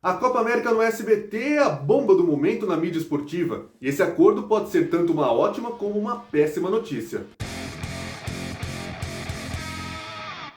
A Copa América no SBT é a bomba do momento na mídia esportiva, e esse acordo pode ser tanto uma ótima como uma péssima notícia.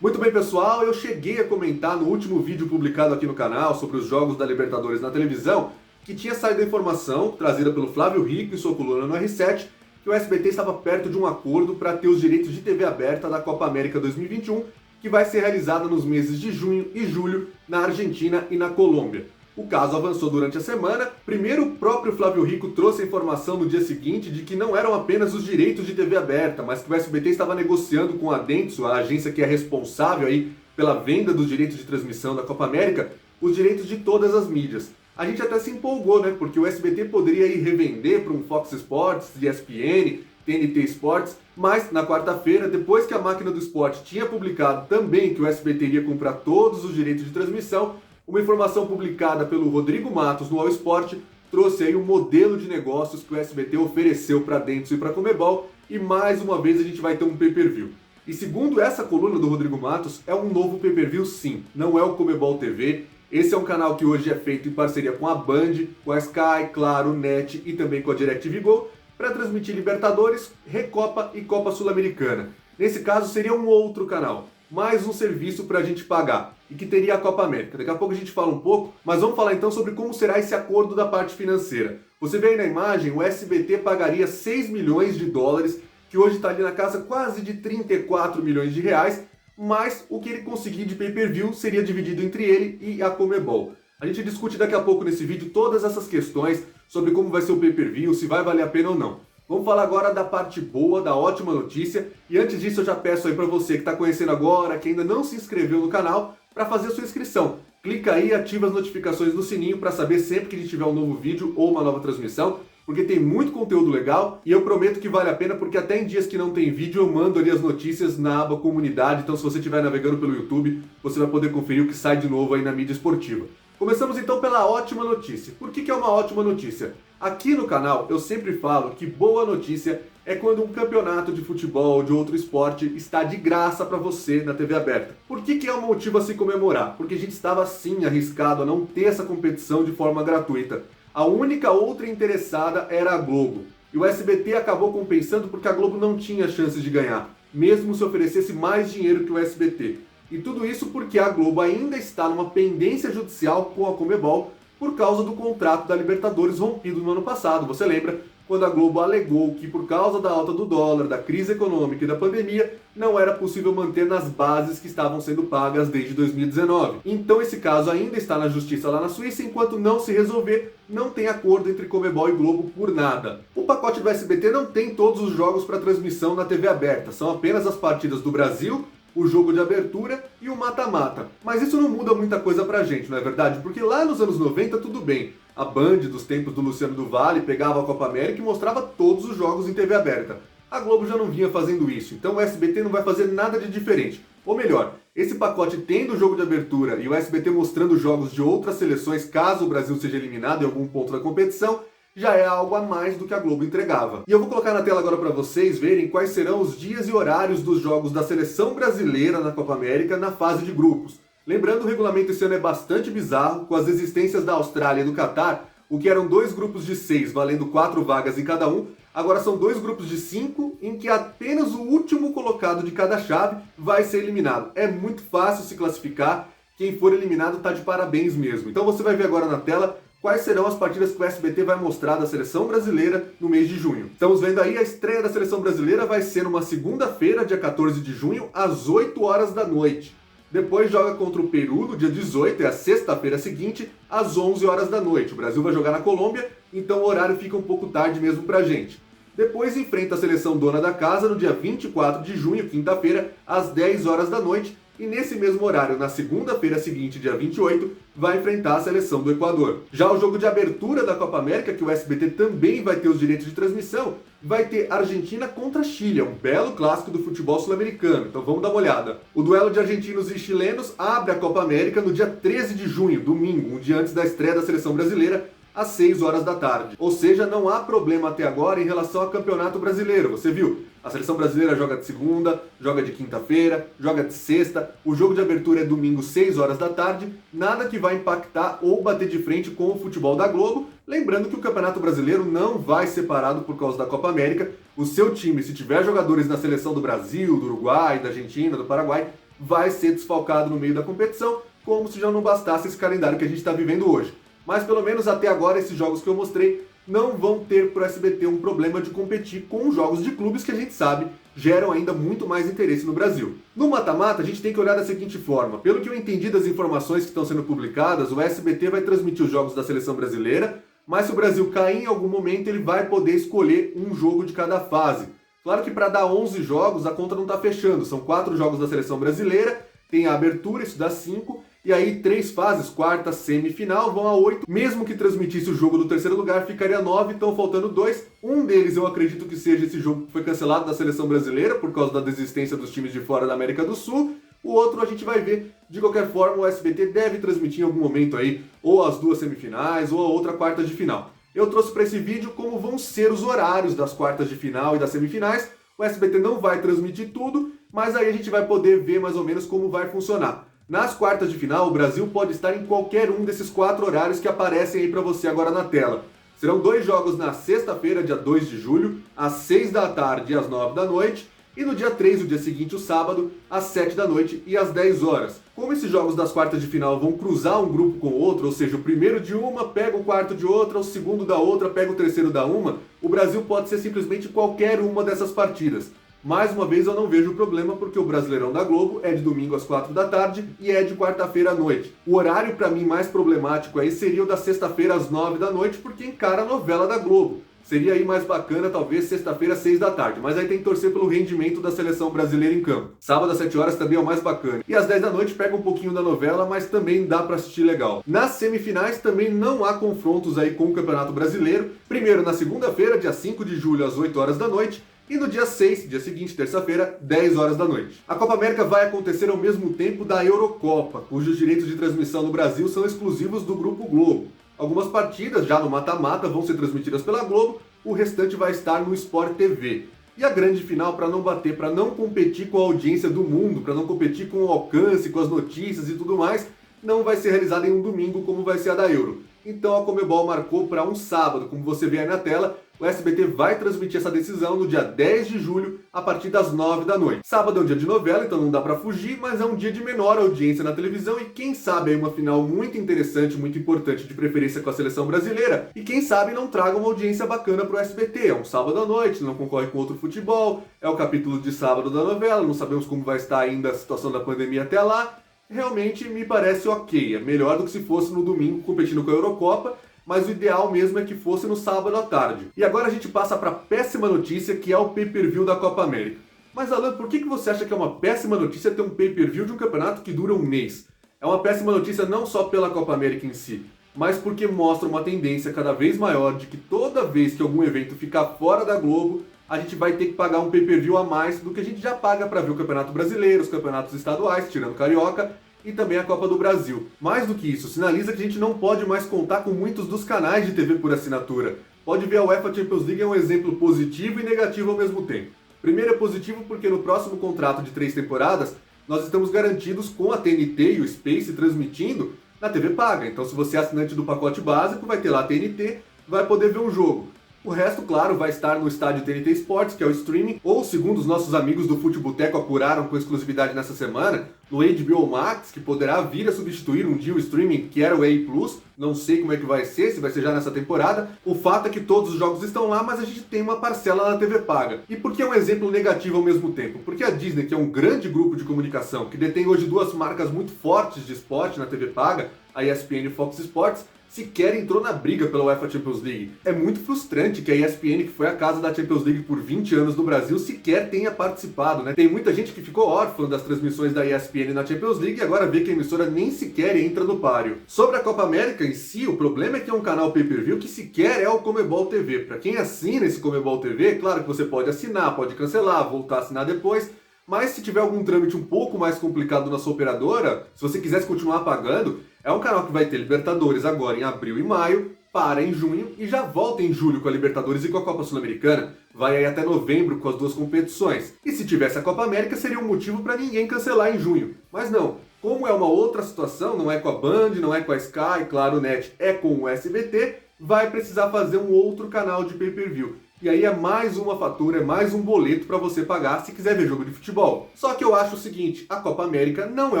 Muito bem, pessoal, eu cheguei a comentar no último vídeo publicado aqui no canal sobre os jogos da Libertadores na televisão que tinha saído a informação, trazida pelo Flávio Rico em sua coluna no R7, que o SBT estava perto de um acordo para ter os direitos de TV aberta da Copa América 2021, que vai ser realizada nos meses de junho e julho na Argentina e na Colômbia. O caso avançou durante a semana. Primeiro, o próprio Flávio Rico trouxe a informação no dia seguinte de que não eram apenas os direitos de TV aberta, mas que o SBT estava negociando com a Dentsu, a agência que é responsável aí pela venda dos direitos de transmissão da Copa América, os direitos de todas as mídias. A gente até se empolgou, né? Porque o SBT poderia ir revender para um Fox Sports, ESPN, TNT Sports, mas na quarta-feira, depois que a máquina do esporte tinha publicado também que o SBT iria comprar todos os direitos de transmissão, uma informação publicada pelo Rodrigo Matos no All Sport trouxe aí um modelo de negócios que o SBT ofereceu para Dentsu e para Conmebol, e mais uma vez a gente vai ter um pay-per-view. E segundo essa coluna do Rodrigo Matos, é um novo pay-per-view sim, não é o Conmebol TV. Esse é um canal que hoje é feito em parceria com a Band, com a Sky, Claro, NET e também com a DirecTV Go, para transmitir Libertadores, Recopa e Copa Sul-Americana. Nesse caso seria um outro canal, mais um serviço para a gente pagar, e que teria a Copa América. Daqui a pouco a gente fala um pouco, mas vamos falar então sobre como será esse acordo da parte financeira. Você vê aí na imagem, o SBT pagaria 6 milhões de dólares, que hoje está ali na casa quase de 34 milhões de reais, mas o que ele conseguir de pay-per-view seria dividido entre ele e a Conmebol. A gente discute daqui a pouco nesse vídeo todas essas questões sobre como vai ser o pay-per-view, se vai valer a pena ou não. Vamos falar agora da parte boa, da ótima notícia, e antes disso eu já peço aí para você que está conhecendo agora, que ainda não se inscreveu no canal, para fazer a sua inscrição. Clica aí e ativa as notificações no sininho para saber sempre que a gente tiver um novo vídeo ou uma nova transmissão, porque tem muito conteúdo legal e eu prometo que vale a pena, porque até em dias que não tem vídeo eu mando ali as notícias na aba comunidade, então se você estiver navegando pelo YouTube, você vai poder conferir o que sai de novo aí na mídia esportiva. Começamos então pela ótima notícia. Por que é uma ótima notícia? Aqui no canal eu sempre falo que boa notícia é quando um campeonato de futebol ou de outro esporte está de graça para você na TV aberta. Por que é um motivo a se comemorar? Porque a gente estava sim arriscado a não ter essa competição de forma gratuita. A única outra interessada era a Globo. E o SBT acabou compensando porque a Globo não tinha chances de ganhar, mesmo se oferecesse mais dinheiro que o SBT. E tudo isso porque a Globo ainda está numa pendência judicial com a Conmebol por causa do contrato da Libertadores rompido no ano passado. Você lembra? Quando a Globo alegou que por causa da alta do dólar, da crise econômica e da pandemia, não era possível manter nas bases que estavam sendo pagas desde 2019. Então esse caso ainda está na justiça lá na Suíça, enquanto não se resolver, não tem acordo entre Conmebol e Globo por nada. O pacote do SBT não tem todos os jogos para transmissão na TV aberta, são apenas as partidas do Brasil, o jogo de abertura e o mata-mata. Mas isso não muda muita coisa pra gente, não é verdade? Porque lá nos anos 90 tudo bem. A Band, dos tempos do Luciano do Vale, pegava a Copa América e mostrava todos os jogos em TV aberta. A Globo já não vinha fazendo isso, então o SBT não vai fazer nada de diferente. Ou melhor, esse pacote tendo o jogo de abertura e o SBT mostrando jogos de outras seleções caso o Brasil seja eliminado em algum ponto da competição, já é algo a mais do que a Globo entregava. E eu vou colocar na tela agora para vocês verem quais serão os dias e horários dos jogos da seleção brasileira na Copa América na fase de grupos. Lembrando, o regulamento esse ano é bastante bizarro, com as existências da Austrália e do Catar, o que eram 2 grupos de 6, valendo 4 vagas em cada um, agora são 2 grupos de 5, em que apenas o último colocado de cada chave vai ser eliminado. É muito fácil se classificar, quem for eliminado está de parabéns mesmo. Então você vai ver agora na tela quais serão as partidas que o SBT vai mostrar da seleção brasileira no mês de junho. Estamos vendo aí, a estreia da seleção brasileira vai ser numa segunda-feira, dia 14 de junho, às 8 horas da noite. Depois joga contra o Peru no dia 18, é a sexta-feira seguinte, às 11 horas da noite. O Brasil vai jogar na Colômbia, então o horário fica um pouco tarde mesmo pra gente. Depois enfrenta a seleção dona da casa no dia 24 de junho, quinta-feira, às 10 horas da noite. E nesse mesmo horário, na segunda-feira seguinte, dia 28, vai enfrentar a seleção do Equador. Já o jogo de abertura da Copa América, que o SBT também vai ter os direitos de transmissão, vai ter Argentina contra Chile, um belo clássico do futebol sul-americano. Então vamos dar uma olhada. O duelo de argentinos e chilenos abre a Copa América no dia 13 de junho, domingo, um dia antes da estreia da seleção brasileira, às 6 horas da tarde. Ou seja, não há problema até agora em relação ao Campeonato Brasileiro. Você viu? A seleção brasileira joga de segunda, joga de quinta-feira, joga de sexta, o jogo de abertura é domingo, 6 horas da tarde, nada que vai impactar ou bater de frente com o futebol da Globo. Lembrando que o Campeonato Brasileiro não vai ser parado por causa da Copa América. O seu time, se tiver jogadores na seleção do Brasil, do Uruguai, da Argentina, do Paraguai, vai ser desfalcado no meio da competição, como se já não bastasse esse calendário que a gente está vivendo hoje. Mas pelo menos até agora esses jogos que eu mostrei não vão ter para o SBT um problema de competir com os jogos de clubes que a gente sabe geram ainda muito mais interesse no Brasil. No mata-mata, a gente tem que olhar da seguinte forma. Pelo que eu entendi das informações que estão sendo publicadas, o SBT vai transmitir os jogos da seleção brasileira, mas se o Brasil cair em algum momento, ele vai poder escolher um jogo de cada fase. Claro que para dar 11 jogos, a conta não está fechando. São 4 jogos da seleção brasileira, tem a abertura, isso dá 5, e aí 3 fases, quarta, semifinal, vão a 8. Mesmo que transmitisse o jogo do terceiro lugar, ficaria 9, então faltando 2. Um deles eu acredito que seja esse jogo que foi cancelado da seleção brasileira, por causa da desistência dos times de fora da América do Sul. O outro a gente vai ver. De qualquer forma, o SBT deve transmitir em algum momento aí, ou as 2 semifinais, ou a outra quarta de final. Eu trouxe para esse vídeo como vão ser os horários das quartas de final e das semifinais. O SBT não vai transmitir tudo, mas aí a gente vai poder ver mais ou menos como vai funcionar. Nas quartas de final, o Brasil pode estar em qualquer um desses 4 horários que aparecem aí para você agora na tela. Serão 2 jogos na sexta-feira, dia 2 de julho, às 6 da tarde e às 9 da noite, e no dia 3, o dia seguinte, o sábado, às 7 da noite e às 10 horas. Como esses jogos das quartas de final vão cruzar um grupo com o outro, ou seja, o primeiro de uma pega o quarto de outra, o segundo da outra pega o terceiro da uma, o Brasil pode ser simplesmente qualquer uma dessas partidas. Mais uma vez eu não vejo problema porque o Brasileirão da Globo é de domingo às 4 da tarde e é de quarta-feira à noite. O horário para mim mais problemático aí seria o da sexta-feira às 9 da noite porque encara a novela da Globo. Seria aí mais bacana talvez sexta-feira às 6 da tarde, mas aí tem que torcer pelo rendimento da seleção brasileira em campo. Sábado às 7 horas também é o mais bacana. E às 10 da noite pega um pouquinho da novela, mas também dá para assistir legal. Nas semifinais também não há confrontos aí com o Campeonato Brasileiro. Primeiro na segunda-feira, dia 5 de julho às 8 horas da noite. E no dia 6, dia seguinte, terça-feira, 10 horas da noite. A Copa América vai acontecer ao mesmo tempo da Eurocopa, cujos direitos de transmissão no Brasil são exclusivos do Grupo Globo. Algumas partidas, já no mata-mata, vão ser transmitidas pela Globo, o restante vai estar no Sport TV. E a grande final, para não bater, para não competir com a audiência do mundo, para não competir com o alcance, com as notícias e tudo mais, não vai ser realizada em um domingo como vai ser a da Euro. Então a Conmebol marcou para um sábado, como você vê aí na tela. O SBT vai transmitir essa decisão no dia 10 de julho, a partir das 9 da noite. Sábado é um dia de novela, então não dá para fugir, mas é um dia de menor audiência na televisão e quem sabe aí uma final muito interessante, muito importante, de preferência com a seleção brasileira, e quem sabe não traga uma audiência bacana para o SBT. É um sábado à noite, não concorre com outro futebol, é o capítulo de sábado da novela, não sabemos como vai estar ainda a situação da pandemia até lá. Realmente me parece ok, é melhor do que se fosse no domingo competindo com a Eurocopa, mas o ideal mesmo é que fosse no sábado à tarde. E agora a gente passa para a péssima notícia, que é o pay-per-view da Copa América. Mas Alan, por que você acha que é uma péssima notícia ter um pay-per-view de um campeonato que dura um mês? É uma péssima notícia não só pela Copa América em si, mas porque mostra uma tendência cada vez maior de que toda vez que algum evento ficar fora da Globo, a gente vai ter que pagar um pay-per-view a mais do que a gente já paga para ver o Campeonato Brasileiro, os campeonatos estaduais, tirando o Carioca, e também a Copa do Brasil. Mais do que isso, sinaliza que a gente não pode mais contar com muitos dos canais de TV por assinatura. Pode ver a UEFA Champions League é um exemplo positivo e negativo ao mesmo tempo. Primeiro é positivo porque no próximo contrato de 3 temporadas, nós estamos garantidos com a TNT e o Space transmitindo na TV paga. Então se você é assinante do pacote básico, vai ter lá a TNT, vai poder ver um jogo. O resto, claro, vai estar no estádio TNT Sports, que é o streaming, ou segundo os nossos amigos do Futeboteco apuraram com exclusividade nessa semana, no HBO Max, que poderá vir a substituir um dia o streaming que era o EA Plus. Não sei como é que vai ser, se vai ser já nessa temporada. O fato é que todos os jogos estão lá, mas a gente tem uma parcela na TV paga. E por que é um exemplo negativo ao mesmo tempo? Porque a Disney, que é um grande grupo de comunicação, que detém hoje 2 marcas muito fortes de esporte na TV paga, a ESPN e Fox Sports, sequer entrou na briga pela UEFA Champions League. É muito frustrante que a ESPN, que foi a casa da Champions League por 20 anos no Brasil, sequer tenha participado, né? Tem muita gente que ficou órfã das transmissões da ESPN na Champions League e agora vê que a emissora nem sequer entra no páreo. Sobre a Copa América em si, o problema é que é um canal pay-per-view que sequer é o Conmebol TV. Para quem assina esse Conmebol TV, claro que você pode assinar, pode cancelar, voltar a assinar depois, mas se tiver algum trâmite um pouco mais complicado na sua operadora, se você quisesse continuar pagando, é um canal que vai ter Libertadores agora em abril e maio, para em junho e já volta em julho com a Libertadores e com a Copa Sul-Americana. Vai aí até novembro com as duas competições. E se tivesse a Copa América, seria um motivo para ninguém cancelar em junho. Mas não, como é uma outra situação, não é com a Band, não é com a Sky, claro, Net, é com o SBT, vai precisar fazer um outro canal de pay-per-view. E aí é mais uma fatura, é mais um boleto para você pagar se quiser ver jogo de futebol. Só que eu acho o seguinte, a Copa América não é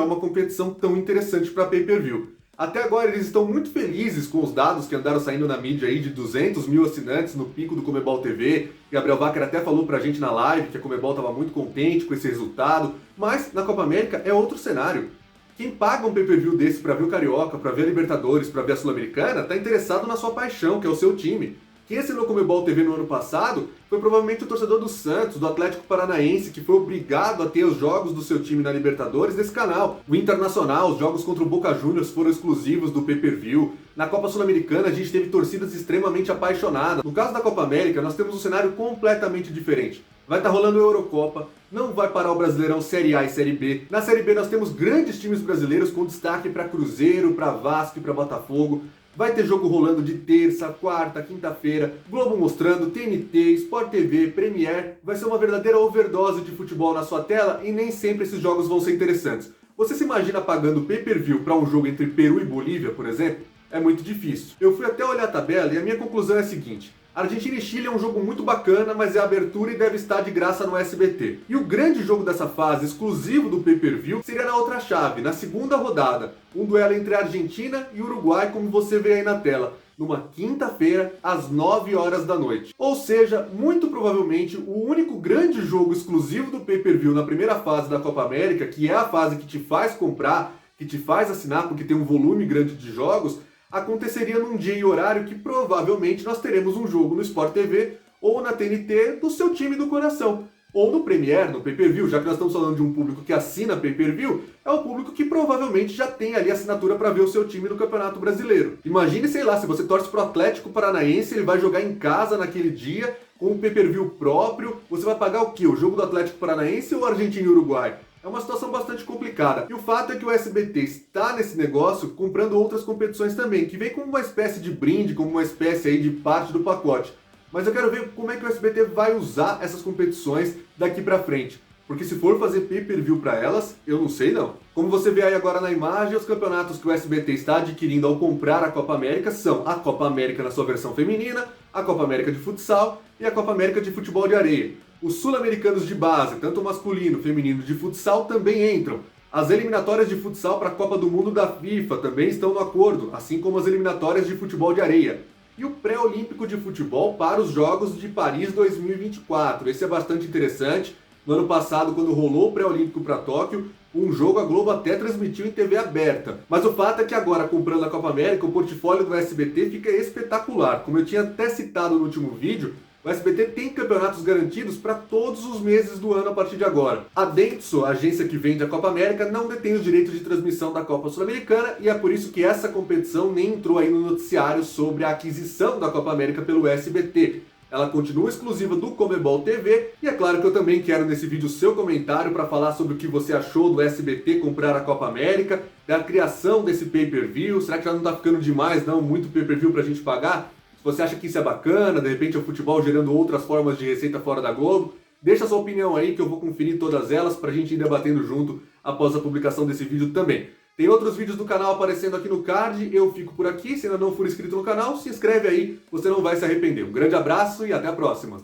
uma competição tão interessante para pay-per-view. Até agora eles estão muito felizes com os dados que andaram saindo na mídia aí de 200 mil assinantes no pico do Comebol TV. Gabriel Wacker até falou pra gente na live que a Comebol estava muito contente com esse resultado. Mas na Copa América é outro cenário. Quem paga um pay-per-view desse pra ver o Carioca, pra ver a Libertadores, pra ver a Sul-Americana, tá interessado na sua paixão, que é o seu time. Quem assinou o Comebol TV no ano passado foi provavelmente o torcedor do Santos, do Atlético Paranaense, que foi obrigado a ter os jogos do seu time na Libertadores nesse canal. O Internacional, os jogos contra o Boca Juniors foram exclusivos do pay-per-view. Na Copa Sul-Americana a gente teve torcidas extremamente apaixonadas. No caso da Copa América, nós temos um cenário completamente diferente. Vai estar rolando a Eurocopa, não vai parar o Brasileirão Série A e Série B. Na Série B nós temos grandes times brasileiros com destaque para Cruzeiro, para Vasco e para Botafogo. Vai ter jogo rolando de terça, quarta, quinta-feira, Globo mostrando, TNT, Sport TV, Premiere. Vai ser uma verdadeira overdose de futebol na sua tela e nem sempre esses jogos vão ser interessantes. Você se imagina pagando pay-per-view para um jogo entre Peru e Bolívia, por exemplo? É muito difícil. Eu fui até olhar a tabela e a minha conclusão é a seguinte. Argentina e Chile é um jogo muito bacana, mas é abertura e deve estar de graça no SBT. E o grande jogo dessa fase, exclusivo do pay-per-view, seria na outra chave, na segunda rodada. Um duelo entre a Argentina e Uruguai, como você vê aí na tela, numa quinta-feira, às 9 horas da noite. Ou seja, muito provavelmente, o único grande jogo exclusivo do pay-per-view na primeira fase da Copa América, que é a fase que te faz comprar, que te faz assinar, porque tem um volume grande de jogos, aconteceria num dia e horário que provavelmente nós teremos um jogo no Sport TV ou na TNT do seu time do coração. Ou no Premiere, no pay-per-view, já que nós estamos falando de um público que assina pay-per-view, é o público que provavelmente já tem ali assinatura para ver o seu time no Campeonato Brasileiro. Imagine, sei lá, se você torce pro Atlético Paranaense, ele vai jogar em casa naquele dia, com um pay-per-view próprio, você vai pagar o quê? O jogo do Atlético Paranaense ou Argentina e Uruguai? É uma situação bastante complicada. E o fato é que o SBT está nesse negócio comprando outras competições também, que vem como uma espécie de brinde, como uma espécie aí de parte do pacote. Mas eu quero ver como é que o SBT vai usar essas competições daqui pra frente. Porque se for fazer pay-per-view para elas, eu não sei não. Como você vê aí agora na imagem, os campeonatos que o SBT está adquirindo ao comprar a Copa América são a Copa América na sua versão feminina, a Copa América de futsal e a Copa América de futebol de areia. Os sul-americanos de base, tanto masculino e feminino de futsal, também entram. As eliminatórias de futsal para a Copa do Mundo da FIFA também estão no acordo, assim como as eliminatórias de futebol de areia. E o pré-olímpico de futebol para os Jogos de Paris 2024. Esse é bastante interessante. No ano passado, quando rolou o pré-olímpico para Tóquio, um jogo a Globo até transmitiu em TV aberta. Mas o fato é que agora, comprando a Copa América, o portfólio do SBT fica espetacular. Como eu tinha até citado no último vídeo, o SBT tem campeonatos garantidos para todos os meses do ano a partir de agora. A Dentsu, a agência que vende a Copa América, não detém os direitos de transmissão da Copa Sul-Americana e é por isso que essa competição nem entrou aí no noticiário sobre a aquisição da Copa América pelo SBT. Ela continua exclusiva do Comebol TV e é claro que eu também quero nesse vídeo o seu comentário para falar sobre o que você achou do SBT comprar a Copa América, da criação desse pay-per-view. Será que já não está ficando demais, não? Muito pay-per-view para a gente pagar? Se você acha que isso é bacana, de repente é o futebol gerando outras formas de receita fora da Globo, deixa a sua opinião aí que eu vou conferir todas elas para a gente ir debatendo junto após a publicação desse vídeo também. Tem outros vídeos do canal aparecendo aqui no card, eu fico por aqui. Se ainda não for inscrito no canal, se inscreve aí, você não vai se arrepender. Um grande abraço e até a próxima!